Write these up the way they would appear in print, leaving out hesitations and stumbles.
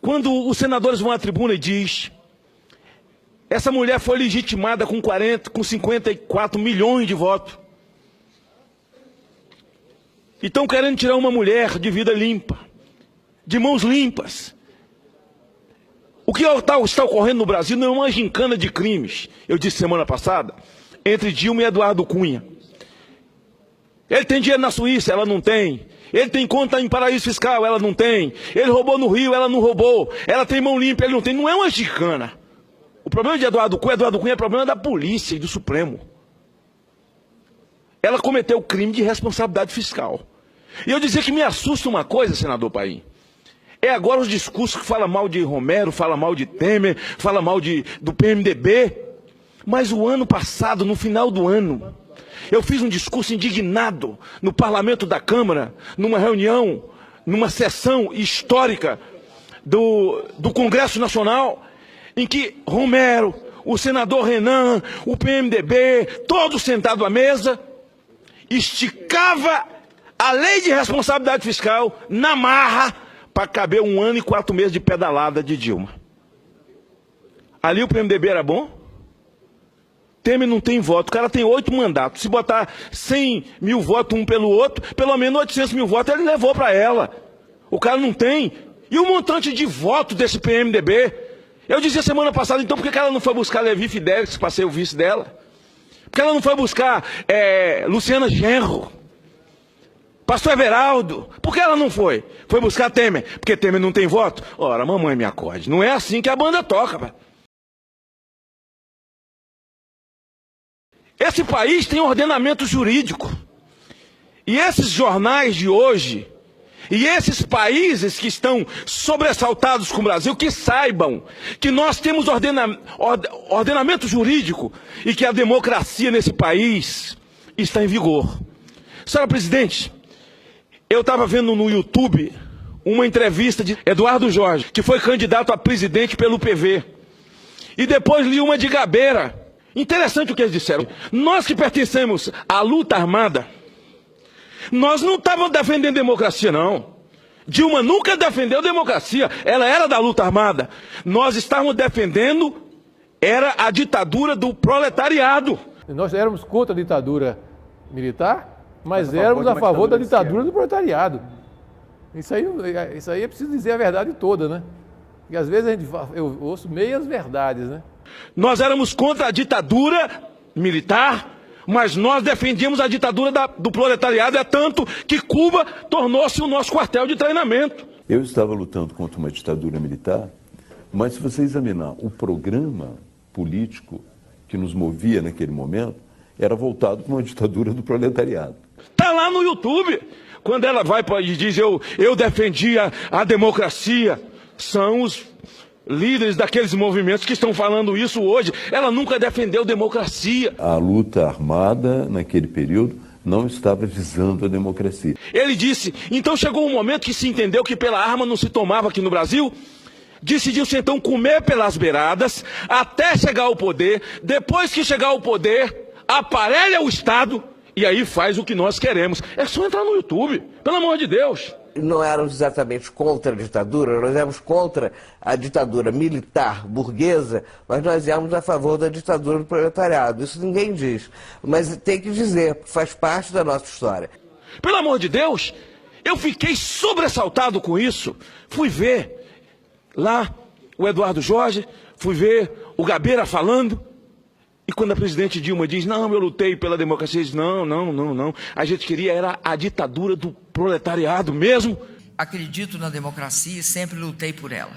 Quando os senadores vão à tribuna e diz: essa mulher foi legitimada com 54 milhões de votos. E estão querendo tirar uma mulher de vida limpa, de mãos limpas. O que está ocorrendo no Brasil não é uma gincana de crimes, eu disse semana passada, entre Dilma e Eduardo Cunha. Ele tem dinheiro na Suíça, ela não tem. Ele tem conta em paraíso fiscal, ela não tem. Ele roubou no Rio, ela não roubou. Ela tem mão limpa, ele não tem. Não é uma gincana. O problema de Eduardo Cunha é problema da polícia e do Supremo. Ela cometeu crime de responsabilidade fiscal. E eu dizia que me assusta uma coisa, senador Paim. É agora os discursos que falam mal de Romero, falam mal de Temer, falam mal do PMDB. Mas o ano passado, no final do ano, eu fiz um discurso indignado no parlamento da Câmara, numa reunião, numa sessão histórica do Congresso Nacional, em que Romero, o senador Renan, o PMDB, todos sentados à mesa, esticava a lei de responsabilidade fiscal na marra para caber 1 ano e 4 meses de pedalada de Dilma. Ali o PMDB era bom? Temer não tem voto, o cara tem 8 mandatos. Se botar 100 mil votos um pelo outro, pelo menos 800 mil votos ele levou para ela. O cara não tem. E o montante de voto desse PMDB? Eu dizia semana passada, então, por que ela não foi buscar Levi Fidelix para ser o vice dela? Por que ela não foi buscar Luciana Genro? Pastor Everaldo? Por que ela não foi? Foi buscar Temer? Porque Temer não tem voto? Ora, mamãe me acorde. Não é assim que a banda toca, pai. Esse país tem ordenamento jurídico. E esses jornais de hoje, e esses países que estão sobressaltados com o Brasil, que saibam que nós temos ordenamento jurídico e que a democracia nesse país está em vigor. Senhora presidente, eu estava vendo no YouTube uma entrevista de Eduardo Jorge, que foi candidato a presidente pelo PV. E depois li uma de Gabeira. Interessante o que eles disseram. Nós que pertencemos à luta armada, nós não estávamos defendendo democracia, não. Dilma nunca defendeu democracia, ela era da luta armada. Nós estávamos defendendo, era a ditadura do proletariado. Nós éramos contra a ditadura militar, mas éramos a favor da ditadura do proletariado. Isso aí é preciso dizer a verdade toda, né? E às vezes eu ouço meias verdades, né? Nós éramos contra a ditadura militar, mas nós defendíamos a ditadura do proletariado, é tanto que Cuba tornou-se o nosso quartel de treinamento. Eu estava lutando contra uma ditadura militar, mas se você examinar o programa político que nos movia naquele momento, era voltado para uma ditadura do proletariado. Está lá no YouTube, quando ela vai e diz eu defendia a democracia, são os líderes daqueles movimentos que estão falando isso hoje. Ela nunca defendeu democracia. A luta armada, naquele período, não estava visando a democracia. Ele disse, então chegou um momento que se entendeu que pela arma não se tomava aqui no Brasil. Decidiu-se então comer pelas beiradas, até chegar ao poder. Depois que chegar ao poder, aparelha o Estado e aí faz o que nós queremos. É só entrar no YouTube, pelo amor de Deus. Não éramos exatamente contra a ditadura, nós éramos contra a ditadura militar burguesa, mas nós éramos a favor da ditadura do proletariado. Isso ninguém diz, mas tem que dizer, faz parte da nossa história. Pelo amor de Deus, eu fiquei sobressaltado com isso. Fui ver lá o Eduardo Jorge, fui ver o Gabeira falando. E quando a presidente Dilma diz, não, eu lutei pela democracia, diz, não. A gente queria era a ditadura do proletariado mesmo. Acredito na democracia e sempre lutei por ela.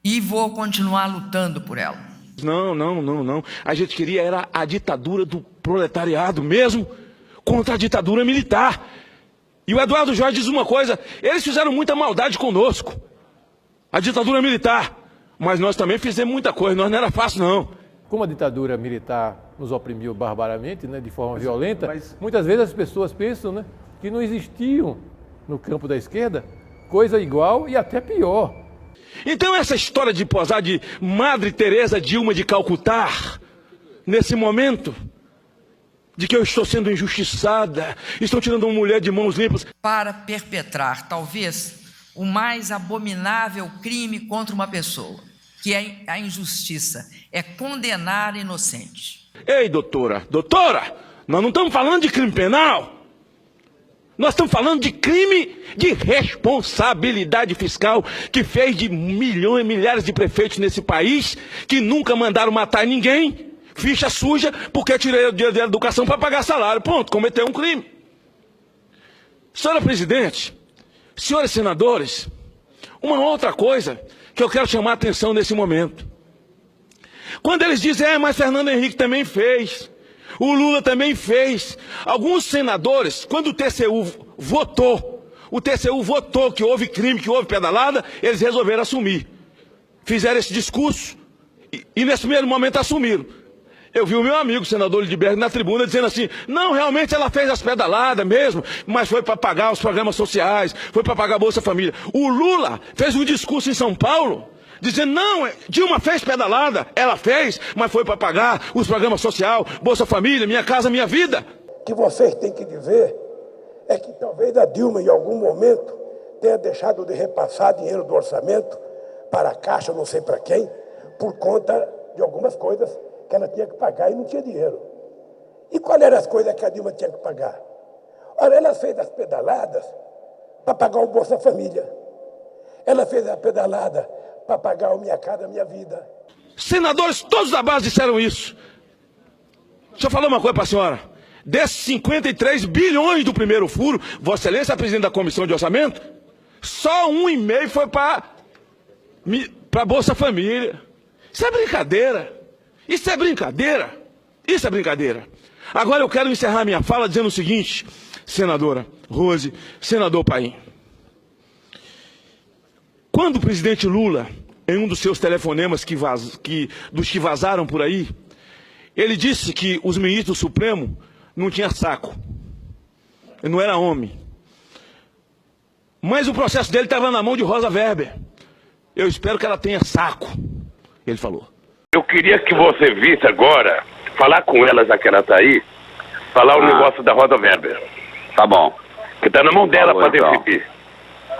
E vou continuar lutando por ela. Não. A gente queria era a ditadura do proletariado mesmo, contra a ditadura militar. E o Eduardo Jorge diz uma coisa, eles fizeram muita maldade conosco, a ditadura militar. Mas nós também fizemos muita coisa, nós não era fácil não. Como a ditadura militar nos oprimiu barbaramente, né, de forma violenta, muitas vezes as pessoas pensam, né, que não existiam no campo da esquerda coisa igual e até pior. Então essa história de posar de Madre Teresa Dilma de Calcutá, nesse momento, de que eu estou sendo injustiçada, estão tirando uma mulher de mãos limpas. Para perpetrar, talvez, o mais abominável crime contra uma pessoa, que é a injustiça, é condenar inocente. Ei, doutora, nós não estamos falando de crime penal. Nós estamos falando de crime de responsabilidade fiscal que fez de milhões e milhares de prefeitos nesse país que nunca mandaram matar ninguém, ficha suja, porque tirei o dinheiro da educação para pagar salário. Pronto, cometeu um crime. Senhora presidente, senhores senadores, uma outra coisa que eu quero chamar a atenção nesse momento. Quando eles dizem, mas Fernando Henrique também fez, o Lula também fez. Alguns senadores, quando o TCU votou que houve crime, que houve pedalada, eles resolveram assumir. Fizeram esse discurso e nesse primeiro momento assumiram. Eu vi o meu amigo, o senador Lidberg, na tribuna dizendo assim, não, realmente ela fez as pedaladas mesmo, mas foi para pagar os programas sociais, foi para pagar a Bolsa Família. O Lula fez um discurso em São Paulo, dizendo, não, Dilma fez pedalada, ela fez, mas foi para pagar os programas sociais, Bolsa Família, Minha Casa Minha Vida. O que vocês têm que dizer é que talvez a Dilma, em algum momento, tenha deixado de repassar dinheiro do orçamento para a Caixa, não sei para quem, por conta de algumas coisas que ela tinha que pagar e não tinha dinheiro. E quais eram as coisas que a Dilma tinha que pagar? Ora, ela fez as pedaladas para pagar o Bolsa Família. Ela fez a pedalada para pagar o Minha Casa Minha Vida. Senadores todos da base disseram isso. Deixa eu falar uma coisa para a senhora. Desses 53 bilhões do primeiro furo, Vossa Excelência, a presidente da Comissão de Orçamento, só 1,5 foi para a Bolsa Família. Isso é brincadeira. Isso é brincadeira. Isso é brincadeira. Agora eu quero encerrar minha fala dizendo o seguinte, senadora Rose, senador Paim. Quando o presidente Lula, em um dos seus telefonemas dos que vazaram por aí, ele disse que os ministros do Supremo não tinham saco. Ele não era homem. Mas o processo dele estava na mão de Rosa Weber. Eu espero que ela tenha saco, ele falou. Eu queria que você visse agora, falar com ela, já que ela está aí, falar o negócio da Rosa Weber. Tá bom. Que está na mão dela para então. decidir.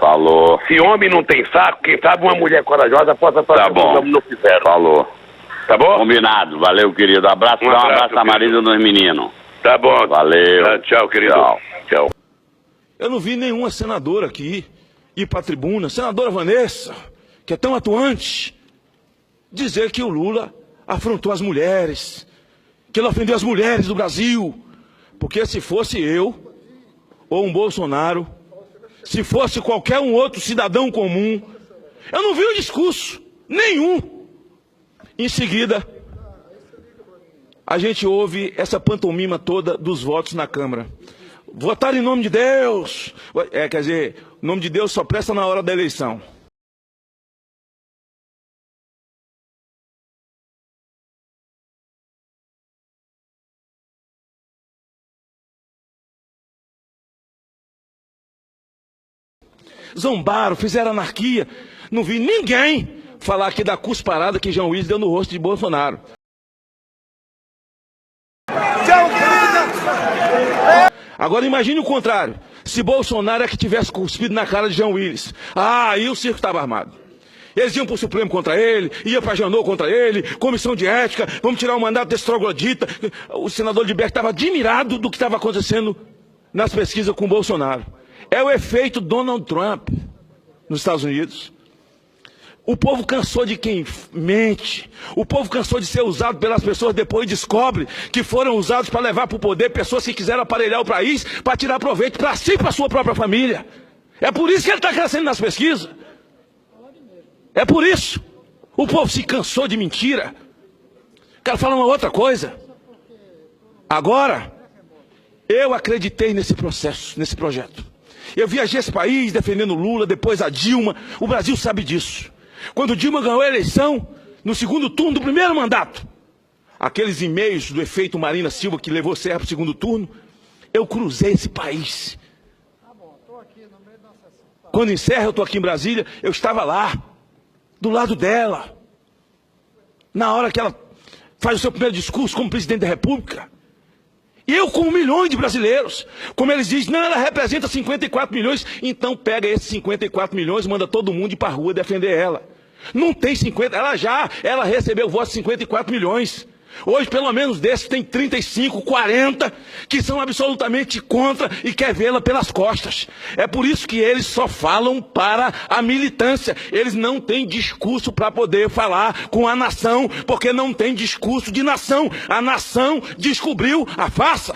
Falou. Se homem não tem saco, quem sabe uma mulher corajosa possa fazer Tá bom. como não fizeram. Falou. Tá bom? Combinado. Valeu, querido. Abraço. Um Dá um abraço, abraço a marido dos meninos. Tá bom. Valeu. Tchau, querido. Tchau. Tchau. Eu não vi nenhuma senadora aqui ir para a tribuna, senadora Vanessa, que é tão atuante, dizer que o Lula afrontou as mulheres, que ele ofendeu as mulheres do Brasil. Porque se fosse eu, ou um Bolsonaro, se fosse qualquer um outro cidadão comum, eu não vi um discurso nenhum. Em seguida, a gente ouve essa pantomima toda dos votos na Câmara. Votar em nome de Deus. Quer dizer, o nome de Deus só presta na hora da eleição. Zombaram, fizeram anarquia. Não vi ninguém falar aqui da cusparada que João Willis deu no rosto de Bolsonaro. Agora imagine o contrário. Se Bolsonaro é que tivesse cuspido na cara de João Willis. Aí o circo estava armado. Eles iam para o Supremo contra ele, iam para a Janot contra ele, comissão de ética, vamos tirar o mandato desse troglodita. O senador Lidberg estava admirado do que estava acontecendo nas pesquisas com Bolsonaro. É o efeito Donald Trump nos Estados Unidos. O povo cansou de quem mente. O povo cansou de ser usado pelas pessoas, depois descobre que foram usados para levar para o poder pessoas que quiseram aparelhar o país para tirar proveito para si e para a sua própria família. É por isso que ele está crescendo nas pesquisas. É por isso. O povo se cansou de mentira. Quero falar uma outra coisa. Agora, eu acreditei nesse processo, nesse projeto. Eu viajei esse país defendendo Lula, depois a Dilma. O Brasil sabe disso. Quando Dilma ganhou a eleição, no segundo turno do primeiro mandato, aqueles e-mails do efeito Marina Silva que levou Serra para o segundo turno, eu cruzei esse país. Quando em Serra, eu estou aqui em Brasília, eu estava lá. do lado dela, na hora que ela faz o seu primeiro discurso como presidente da República. E eu com milhões de brasileiros, como eles dizem, não, ela representa 54 milhões, então pega esses 54 milhões e manda todo mundo ir para a rua defender ela. Não tem 50, ela recebeu votos de 54 milhões. Hoje, pelo menos desses, tem 35, 40 que são absolutamente contra e quer vê-la pelas costas. É por isso que eles só falam para a militância. Eles não têm discurso para poder falar com a nação, porque não tem discurso de nação. A nação descobriu a farsa.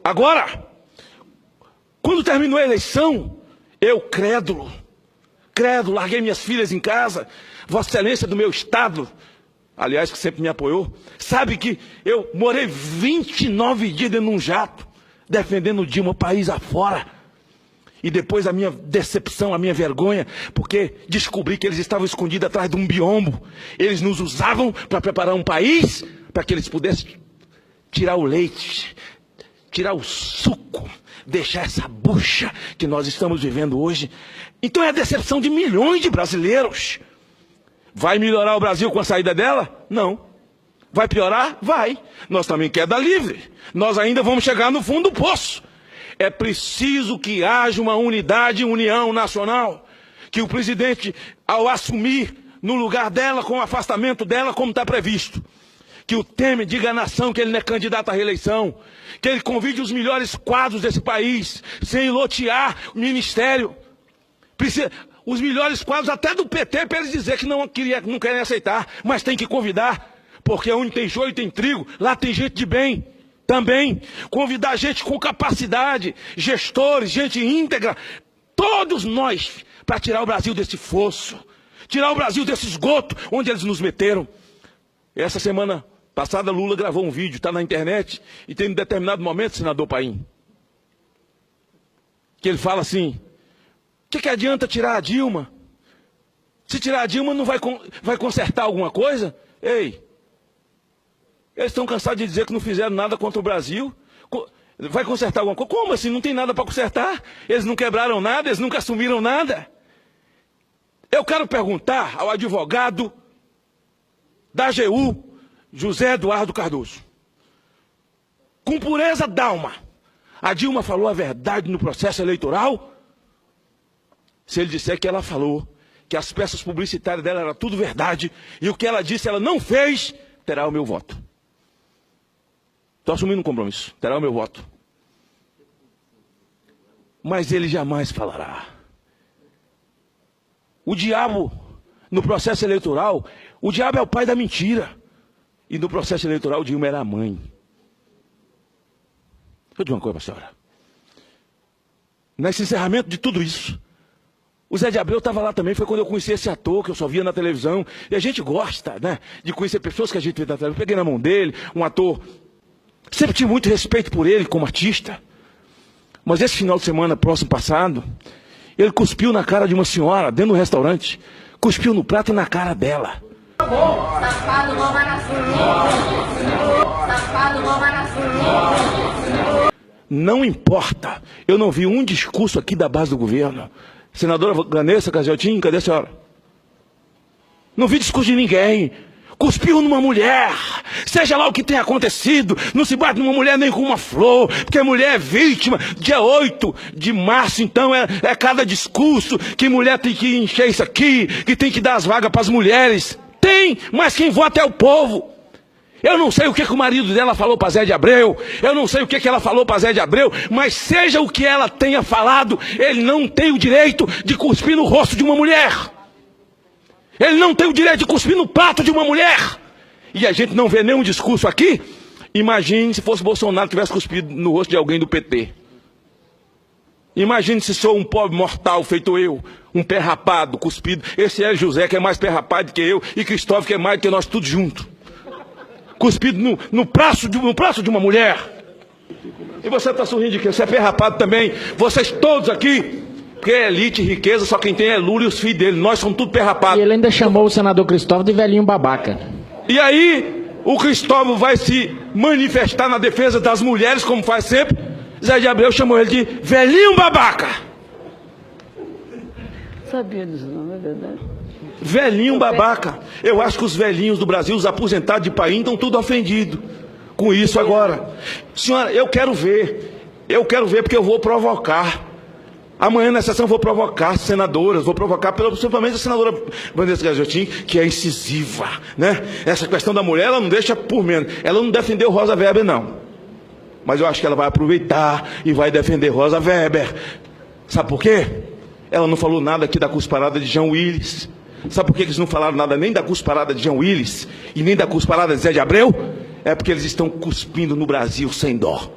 Agora, quando terminou a eleição, eu crédulo, larguei minhas filhas em casa. Vossa Excelência do meu estado, aliás, que sempre me apoiou, sabe que eu morei 29 dias dentro de um jato, defendendo Dilma país afora. E depois a minha decepção, a minha vergonha, porque descobri que eles estavam escondidos atrás de um biombo. Eles nos usavam para preparar um país, para que eles pudessem tirar o leite, tirar o suco, deixar essa bucha que nós estamos vivendo hoje. Então é a decepção de milhões de brasileiros. Vai melhorar o Brasil com a saída dela? Não. Vai piorar? Vai. Nós também queda livre. Nós ainda vamos chegar no fundo do poço. É preciso que haja uma unidade, união nacional. Que o presidente, ao assumir no lugar dela, com o afastamento dela, como está previsto, que o Temer diga à nação que ele não é candidato à reeleição, que ele convide os melhores quadros desse país, sem lotear o ministério. Os melhores quadros até do PT para eles dizer que não querem aceitar, mas tem que convidar, porque onde tem joio tem trigo, lá tem gente de bem também. Convidar gente com capacidade, gestores, gente íntegra, todos nós, para tirar o Brasil desse fosso, tirar o Brasil desse esgoto onde eles nos meteram. Essa semana passada Lula gravou um vídeo, está na internet, e tem um determinado momento, senador Paim, que ele fala assim: o que adianta tirar a Dilma? Se tirar a Dilma, não vai consertar alguma coisa? Ei, eles estão cansados de dizer que não fizeram nada contra o Brasil. Vai consertar alguma coisa? Como assim? Não tem nada para consertar? Eles não quebraram nada, eles nunca assumiram nada. Eu quero perguntar ao advogado da AGU, José Eduardo Cardoso, com pureza d'alma, a Dilma falou a verdade no processo eleitoral? Se ele disser que ela falou, que as peças publicitárias dela eram tudo verdade, e o que ela disse ela não fez, terá o meu voto. Estou assumindo um compromisso, terá o meu voto. Mas ele jamais falará. O diabo, no processo eleitoral, o diabo é o pai da mentira. E no processo eleitoral, Dilma era a mãe. Eu digo uma coisa para a senhora. Nesse encerramento de tudo isso, o Zé de Abreu estava lá também, foi quando eu conheci esse ator que eu só via na televisão. E a gente gosta, né, de conhecer pessoas que a gente vê na televisão. Eu peguei na mão dele, um ator. Sempre tive muito respeito por ele como artista. Mas esse final de semana, próximo passado, ele cuspiu na cara de uma senhora dentro do restaurante. Cuspiu no prato e na cara dela. Safado, não vai na sua. Safado, não vai na sua. Não importa. Eu não vi um discurso aqui da base do governo. Senadora Vanessa Caseltin, cadê a senhora? Não vi discurso de ninguém. Cuspiu numa mulher. Seja lá o que tenha acontecido, não se bate numa mulher nem com uma flor, porque a mulher é vítima. Dia 8 de março, então, é cada discurso que mulher tem que encher isso aqui, que tem que dar as vagas para as mulheres. Tem, mas quem vota é o povo. Eu não sei o que o marido dela falou para Zé de Abreu, eu não sei o que ela falou para Zé de Abreu, mas seja o que ela tenha falado, ele não tem o direito de cuspir no rosto de uma mulher. Ele não tem o direito de cuspir no prato de uma mulher. E a gente não vê nenhum discurso aqui. Imagine se fosse Bolsonaro que tivesse cuspido no rosto de alguém do PT. Imagine se sou um pobre mortal feito eu, um pé rapado, cuspido. Esse é José, que é mais pé rapado que eu, e Cristóvão, que é mais do que nós tudo junto. Cuspido no braço de uma mulher. E você está sorrindo de quê? Você é pé rapado também. Vocês todos aqui. Porque é elite e riqueza, só quem tem é Lula e os filhos dele. Nós somos tudo pé rapado. E ele ainda chamou o senador Cristóvão de velhinho babaca. E aí, o Cristóvão vai se manifestar na defesa das mulheres, como faz sempre. Zé de Abreu chamou ele de velhinho babaca. sabia disso, não é verdade? Velhinho babaca. Eu acho que os velhinhos do Brasil, os aposentados de país, estão tudo ofendidos com isso agora. Senhora, eu quero ver porque eu vou provocar. Amanhã na sessão eu vou provocar senadoras, vou provocar principalmente a senadora Vanessa Gajotin, que é incisiva, né? Essa questão da mulher, ela não deixa por menos. Ela não defendeu Rosa Weber, não. Mas eu acho que ela vai aproveitar e vai defender Rosa Weber. Sabe por quê? Ela não falou nada aqui da cusparada de Jean Willis. Sabe por que eles não falaram nada nem da cusparada de Jean Willis e nem da cusparada de Zé de Abreu? É porque eles estão cuspindo no Brasil sem dó.